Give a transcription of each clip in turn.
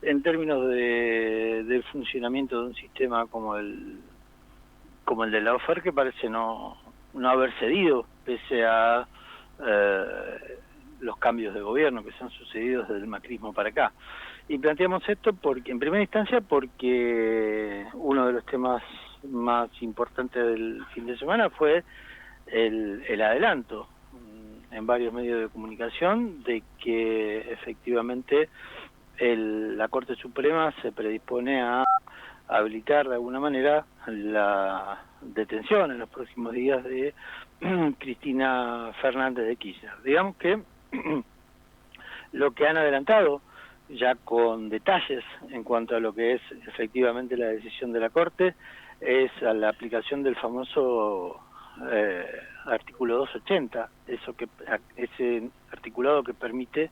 en términos del funcionamiento de un sistema como el de la OFER, que parece no haber cedido pese a los cambios de gobierno que se han sucedido desde el macrismo para acá. Y planteamos esto porque, en primera instancia, porque uno de los temas más importantes del fin de semana fue el adelanto en varios medios de comunicación de que efectivamente la Corte Suprema se predispone a habilitar de alguna manera la detención en los próximos días de Cristina Fernández de Kirchner. Digamos que lo que han adelantado ya con detalles en cuanto a lo que es efectivamente la decisión de la Corte es a la aplicación del famoso artículo 280, ese articulado que permite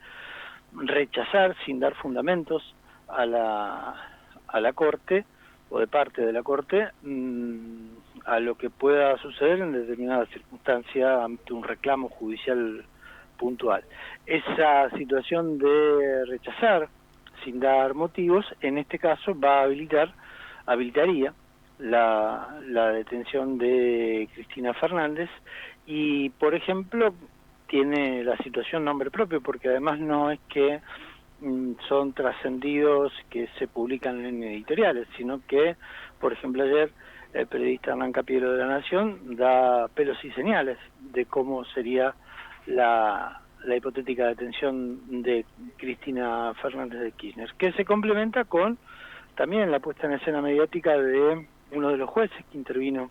rechazar sin dar fundamentos a la Corte o de parte de la Corte a lo que pueda suceder en determinada circunstancia ante un reclamo judicial puntual. Esa situación de rechazar sin dar motivos, en este caso habilitaría la detención de Cristina Fernández y, por ejemplo, tiene la situación nombre propio, porque además no es que son trascendidos que se publican en editoriales, sino que, por ejemplo, ayer el periodista Hernán Capiero de La Nación da pelos y señales de cómo sería la hipotética detención de Cristina Fernández de Kirchner, que se complementa con también la puesta en escena mediática de uno de los jueces que intervino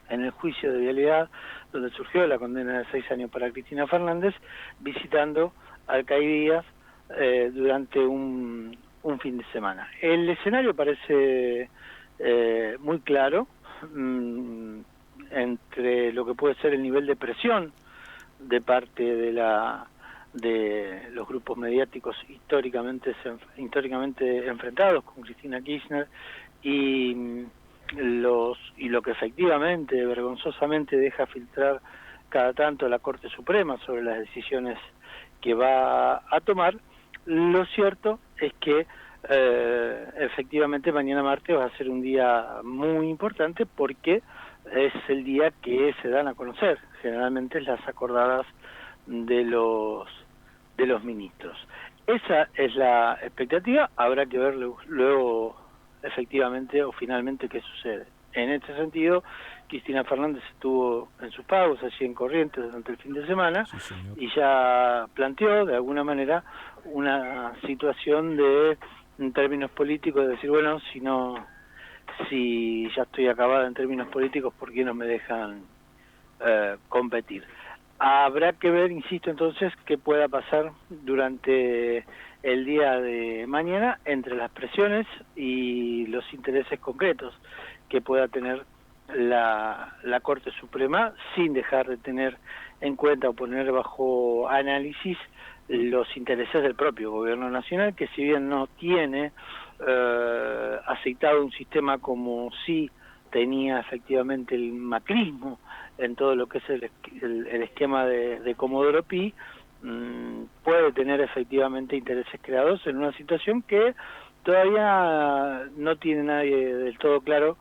en el juicio de vialidad, donde surgió la condena de 6 años para Cristina Fernández, visitando alcaldías durante un fin de semana. El escenario parece muy claro entre lo que puede ser el nivel de presión de parte de los grupos mediáticos históricamente enfrentados con Cristina Kirchner y lo que efectivamente, vergonzosamente deja filtrar cada tanto la Corte Suprema sobre las decisiones que va a tomar. Lo cierto es que efectivamente mañana martes va a ser un día muy importante porque es el día que se dan a conocer generalmente las acordadas de los ministros. Esa es la expectativa, habrá que ver luego efectivamente o finalmente qué sucede. En este sentido, Cristina Fernández estuvo en sus pagos allí en Corrientes durante el fin de semana, Sí, señor. y ya planteó de alguna manera una situación en términos políticos, de decir, bueno, si ya estoy acabada en términos políticos, ¿por qué no me dejan competir? Habrá que ver, insisto, entonces, qué pueda pasar durante el día de mañana entre las presiones y los intereses concretos que pueda tener la Corte Suprema, sin dejar de tener en cuenta o poner bajo análisis los intereses del propio gobierno nacional, que si bien no tiene aceitado un sistema como sí tenía efectivamente el macrismo en todo lo que es el esquema de Comodoro Pi, puede tener efectivamente intereses creados en una situación que todavía no tiene nadie del todo claro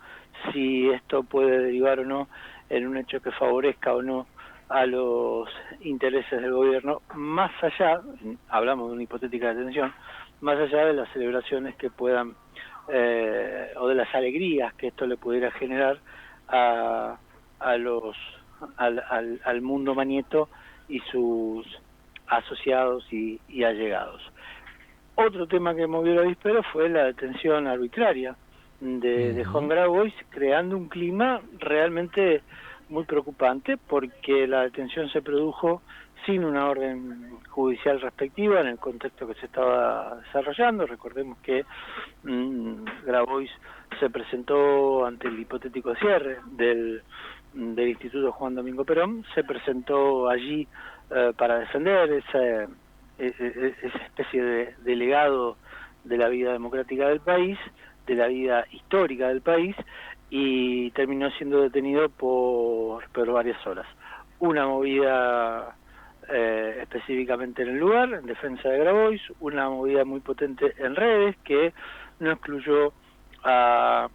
si esto puede derivar o no en un hecho que favorezca o no a los intereses del gobierno, más allá, hablamos de una hipotética detención, más allá de las celebraciones que puedan o de las alegrías que esto le pudiera generar a al mundo manieto y sus asociados y allegados. Otro tema que movió la víspera fue la detención arbitraria de Juan Grabois, creando un clima realmente muy preocupante, porque la detención se produjo sin una orden judicial respectiva en el contexto que se estaba desarrollando. Recordemos que Grabois se presentó ante el hipotético cierre del Instituto Juan Domingo Perón, se presentó allí para defender esa especie de legado de la vida democrática del país, de la vida histórica del país, y terminó siendo detenido por varias horas. Una movida específicamente en el lugar, en defensa de Grabois, una movida muy potente en redes que no excluyó a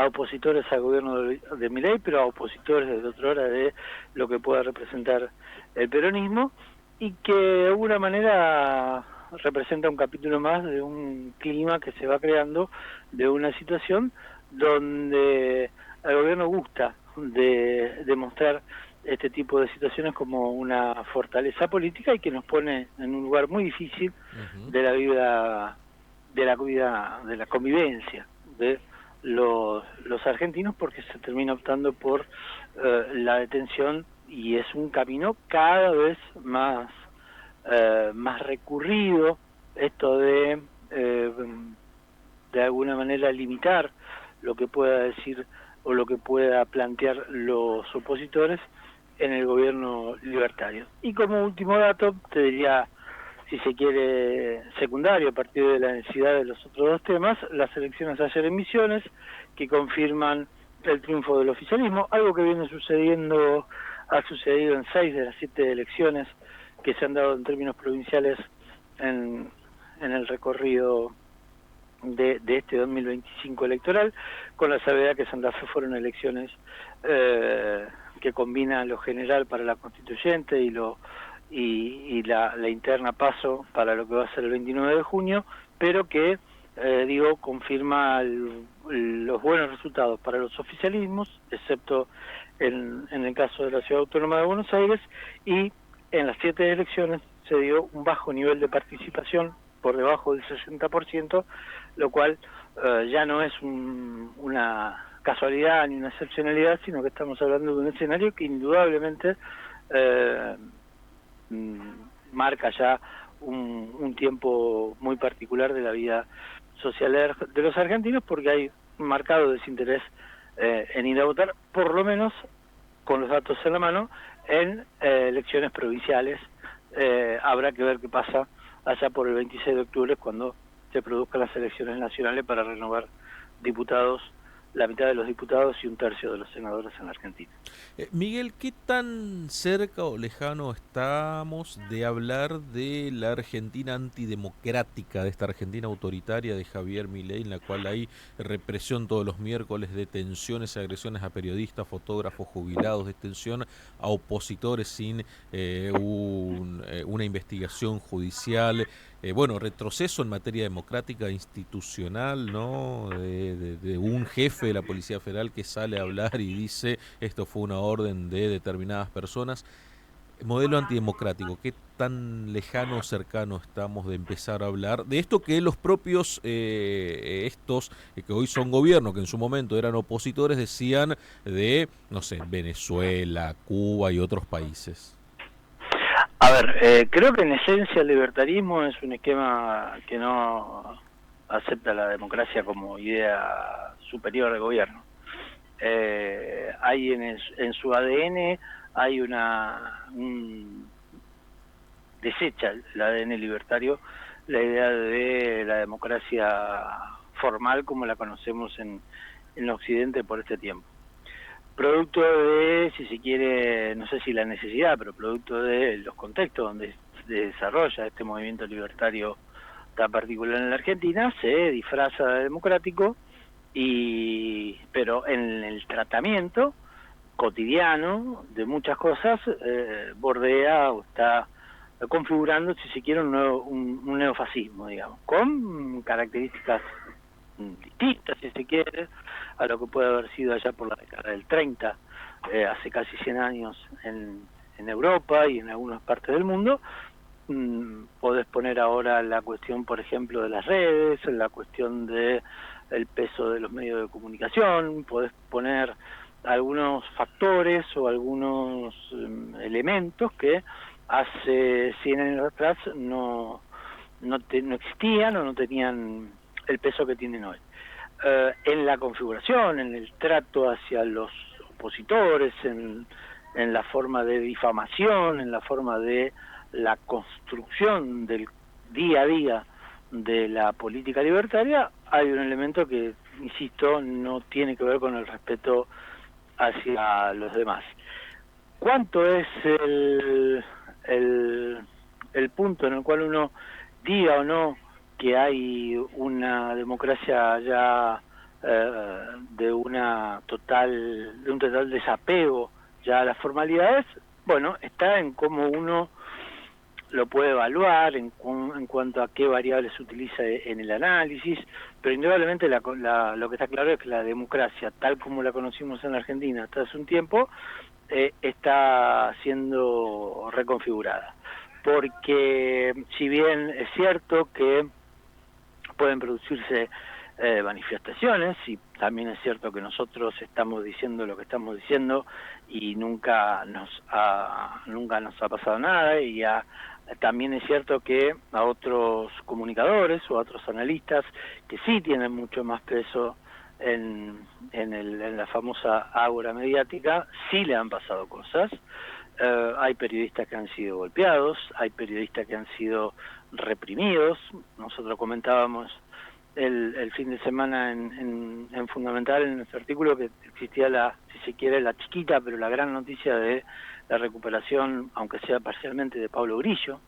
opositores al gobierno de Milei, pero a opositores desde otra hora de lo que pueda representar el peronismo, y que de alguna manera representa un capítulo más de un clima que se va creando, de una situación donde al gobierno gusta de demostrar este tipo de situaciones como una fortaleza política y que nos pone en un lugar muy difícil de la vida, de la convivencia de los argentinos, porque se termina optando por la detención, y es un camino cada vez más recurrido, esto de alguna manera limitar lo que pueda decir o lo que pueda plantear los opositores en el gobierno libertario. Y como último dato, te diría, si se quiere, secundario, a partir de la necesidad de los otros dos temas, las elecciones ayer en Misiones, que confirman el triunfo del oficialismo, algo que viene sucediendo, ha sucedido en 6 de las 7 elecciones que se han dado en términos provinciales en el recorrido de este 2025 electoral, con la salvedad que Santa Fe fueron elecciones que combinan lo general para la constituyente y la interna paso para lo que va a ser el 29 de junio, pero que, confirma los buenos resultados para los oficialismos, excepto en el caso de la Ciudad Autónoma de Buenos Aires, y en las 7 elecciones se dio un bajo nivel de participación, por debajo del 60%, lo cual ya no es una casualidad ni una excepcionalidad, sino que estamos hablando de un escenario que indudablemente marca ya un tiempo muy particular de la vida social de los argentinos, porque hay un marcado desinterés en ir a votar, por lo menos con los datos en la mano, en elecciones provinciales. Habrá que ver qué pasa allá por el 26 de octubre, cuando se produzcan las elecciones nacionales para renovar diputados, la mitad de los diputados y un tercio de los senadores en la Argentina. Miguel, ¿qué tan cerca o lejano estamos de hablar de la Argentina antidemocrática, de esta Argentina autoritaria de Javier Milei, en la cual hay represión todos los miércoles, detenciones y agresiones a periodistas, fotógrafos, jubilados, detención a opositores sin una investigación judicial? Bueno, retroceso en materia democrática institucional, ¿no? De un jefe de la Policía Federal que sale a hablar y dice esto fue una orden de determinadas personas. Modelo antidemocrático, ¿qué tan lejano o cercano estamos de empezar a hablar de esto que los propios estos que hoy son gobierno, que en su momento eran opositores, decían de, no sé, Venezuela, Cuba y otros países? A ver, creo que en esencia el libertarismo es un esquema que no acepta la democracia como idea superior del gobierno. Hay en su ADN, hay desecha el ADN libertario la idea de la democracia formal como la conocemos en Occidente por este tiempo. Producto de, si se quiere, no sé si la necesidad, pero producto de los contextos donde se desarrolla este movimiento libertario tan particular en la Argentina, se disfraza de democrático, pero en el tratamiento cotidiano de muchas cosas bordea o está configurando, si se quiere, un neofascismo, digamos, con características distintas, si se quiere, a lo que puede haber sido allá por la década del 30, hace casi 100 años en Europa y en algunas partes del mundo. Podés poner ahora la cuestión, por ejemplo, de las redes, la cuestión de el peso de los medios de comunicación, podés poner algunos factores o algunos elementos que hace 100 años atrás no existían o no tenían el peso que tienen hoy. En la configuración, en el trato hacia los opositores, en la forma de difamación, en la forma de la construcción del día a día de la política libertaria, hay un elemento que, insisto, no tiene que ver con el respeto hacia los demás. ¿Cuánto es el punto en el cual uno diga o no que hay una democracia ya de un total desapego ya a las formalidades, bueno, está en cómo uno lo puede evaluar en cuanto a qué variables se utiliza en el análisis, pero indudablemente lo que está claro es que la democracia, tal como la conocimos en la Argentina hasta hace un tiempo, está siendo reconfigurada. Porque si bien es cierto que pueden producirse manifestaciones, y también es cierto que nosotros estamos diciendo lo que estamos diciendo y nunca nos ha pasado nada, y también es cierto que a otros comunicadores o a otros analistas que sí tienen mucho más peso en la famosa ágora mediática, sí le han pasado cosas. Hay periodistas que han sido golpeados, hay periodistas que han sido reprimidos. Nosotros comentábamos el fin de semana en Fundamental, en nuestro artículo, que existía si se quiere, la chiquita pero la gran noticia de la recuperación, aunque sea parcialmente, de Pablo Grillo.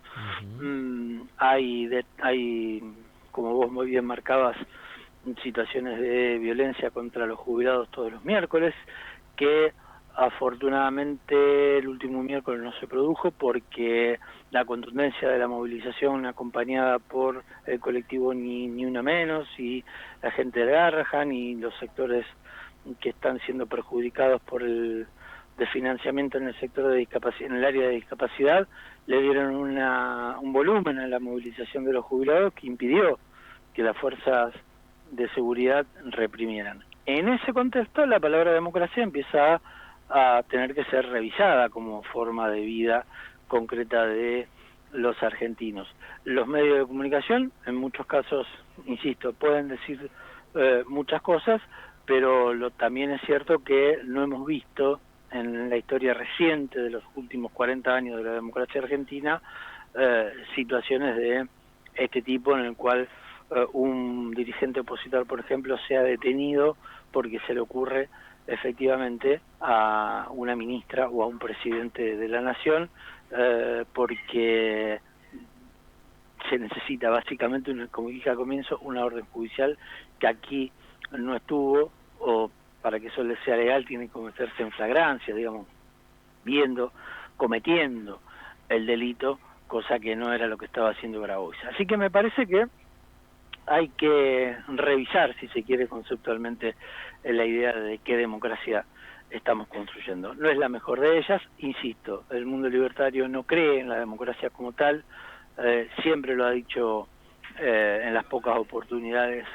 Hay, como vos muy bien marcabas, situaciones de violencia contra los jubilados todos los miércoles, que afortunadamente el último miércoles no se produjo porque la contundencia de la movilización acompañada por el colectivo Ni Una Menos y la gente de Garrahan y los sectores que están siendo perjudicados por el desfinanciamiento en el sector de discapacidad, en el área de discapacidad, le dieron un volumen a la movilización de los jubilados que impidió que las fuerzas de seguridad reprimieran. En ese contexto, la palabra democracia empieza a tener que ser revisada como forma de vida concreta de los argentinos. Los medios de comunicación, en muchos casos, insisto, pueden decir muchas cosas, pero también es cierto que no hemos visto en la historia reciente de los últimos 40 años de la democracia argentina situaciones de este tipo en el cual un dirigente opositor, por ejemplo, sea detenido porque se le ocurre efectivamente a una ministra o a un presidente de la nación, porque se necesita básicamente, como dije al comienzo, una orden judicial que aquí no estuvo, o para que eso le sea legal tiene que cometerse en flagrancia, digamos, cometiendo el delito, cosa que no era lo que estaba haciendo Grabois. Así que me parece que hay que revisar, si se quiere, conceptualmente la idea de qué democracia estamos construyendo. No es la mejor de ellas, insisto, el mundo libertario no cree en la democracia como tal, siempre lo ha dicho en las pocas oportunidades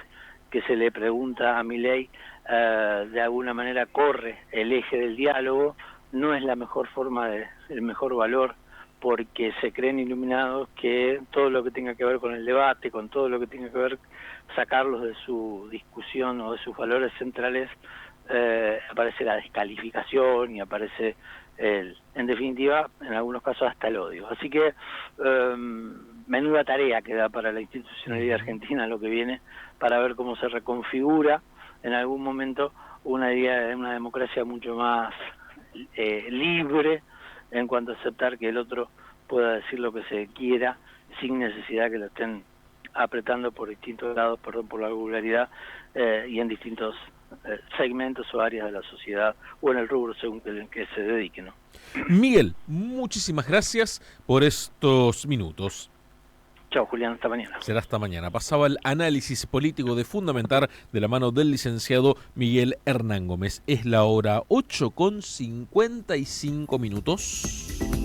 que se le pregunta a Milei, de alguna manera corre el eje del diálogo, no es la mejor forma, el mejor valor, porque se creen iluminados que todo lo que tenga que ver con el debate, con todo lo que tenga que ver, sacarlos de su discusión o de sus valores centrales, aparece la descalificación y aparece, en definitiva, en algunos casos hasta el odio. Así que menuda tarea que da para la institucionalidad argentina lo que viene, para ver cómo se reconfigura en algún momento una idea de una democracia mucho más libre, en cuanto a aceptar que el otro pueda decir lo que se quiera sin necesidad que lo estén apretando por distintos lados, perdón por la vulgaridad, y en distintos segmentos o áreas de la sociedad o en el rubro según que se dedique, ¿no? Miguel, muchísimas gracias por estos minutos. Chao, Julián, hasta mañana. Será hasta mañana. Pasaba el análisis político de Fundamentar de la mano del licenciado Miguel Hernán Gómez. Es la hora 8:55.